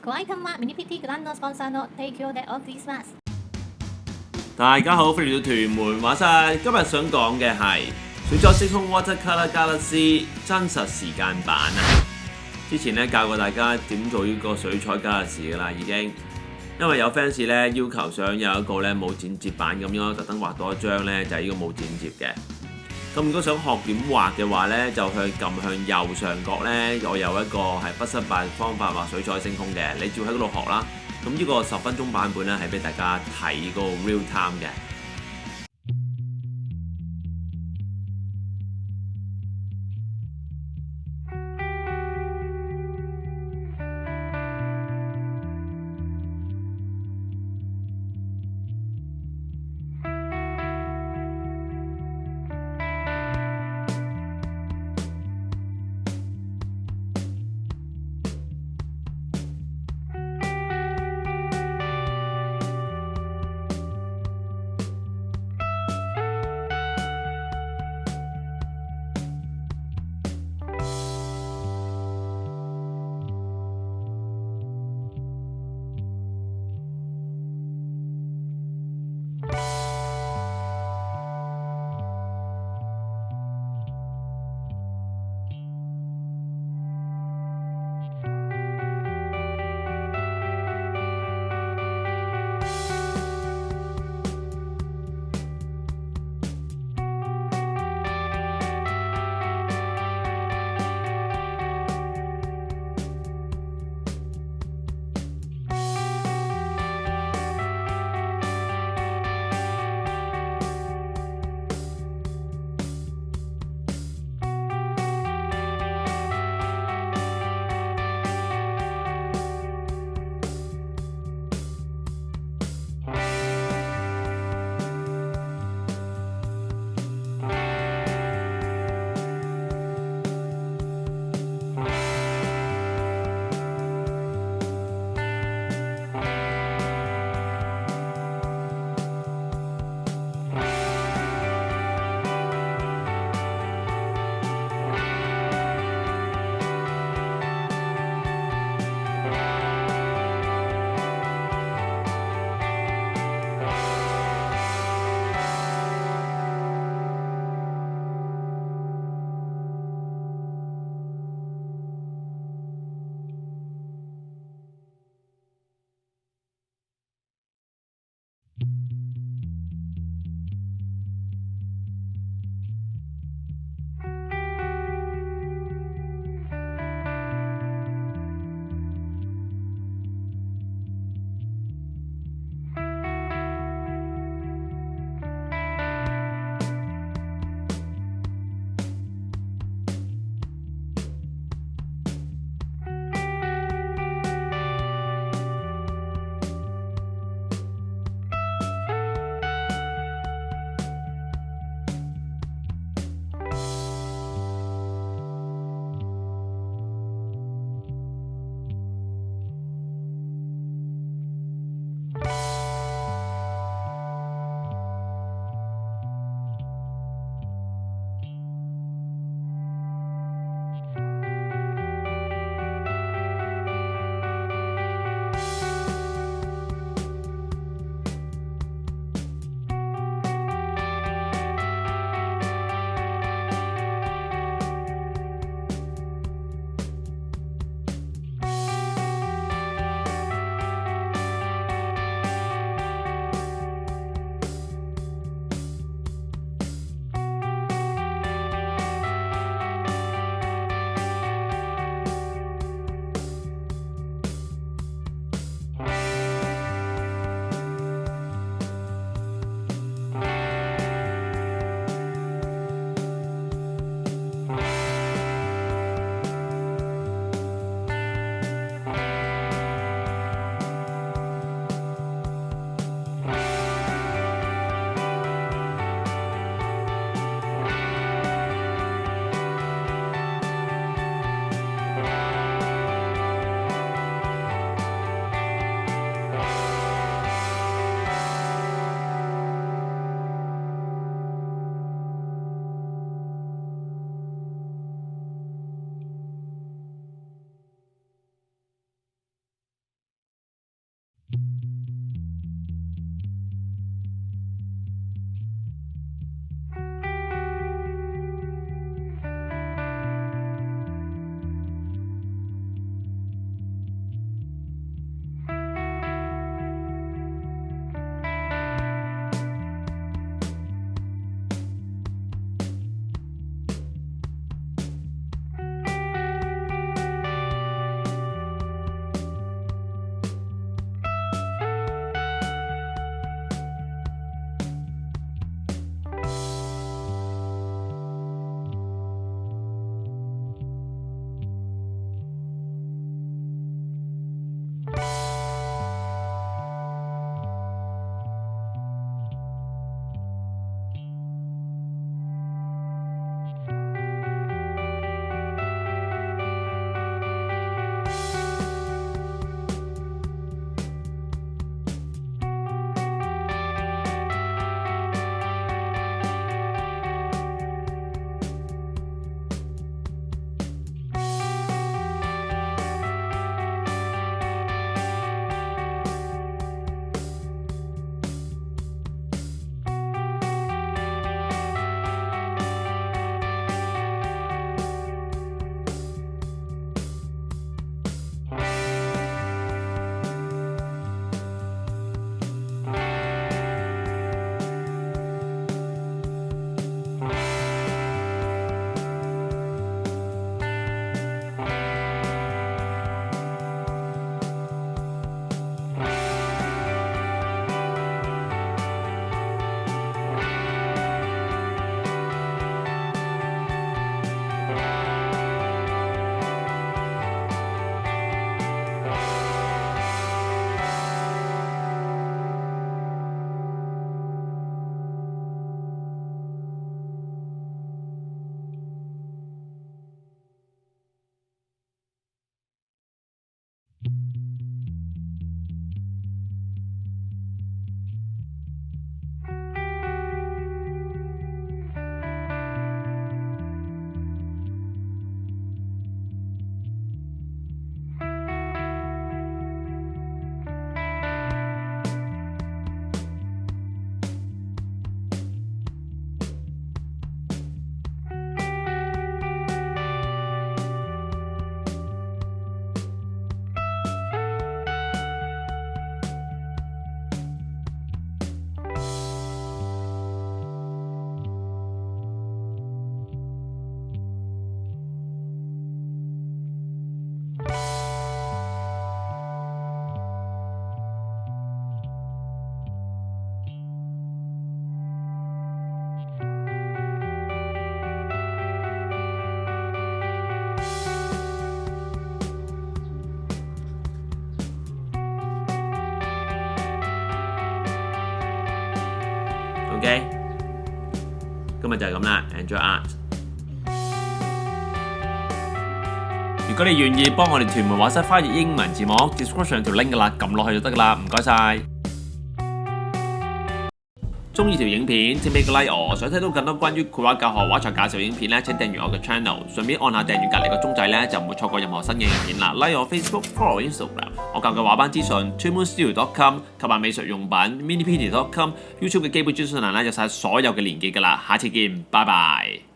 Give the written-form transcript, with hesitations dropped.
ご愛看はミニ PT グランドスポンサーの提供でお送りします。大家好，歡迎嚟到屯門畫室。今日想講嘅係水彩星空 Watercolour 加勒斯真實時間版啊！之前咧教過大家點做呢個水彩加勒斯噶啦，已經。因為有 fans 咧要求想有一個咧冇剪接版咁樣，特登畫多一張咧就係呢個冇剪接嘅。咁如果想學點畫嘅話咧，就去撳向右上角咧，我有一個係不失敗方法畫水彩星空嘅，你照喺嗰度學啦。咁呢個10分鐘版本咧係俾大家睇個 real time 嘅。今日就係咁啦 ，Enjoy Art。如果你願意幫我哋屯門畫室翻譯英文字幕 ，description 條 link 噶啦，撳落去就得噶啦，唔該晒。中意條影片請俾個 like 我，想睇到更多關於繪畫教學、畫材介紹影片咧，請訂閱我嘅 channel， 順便按下訂閱隔離個鐘仔咧，就唔會錯過任何新嘅影片啦。like 我 Facebook、follow Instagram， 我教嘅畫班資訊 ，TuneMoonStudio.com， 購買美術用品 ，MiniPainting.com，YouTube 嘅基本資訊欄咧有晒所有嘅連結噶啦。下次見，拜拜。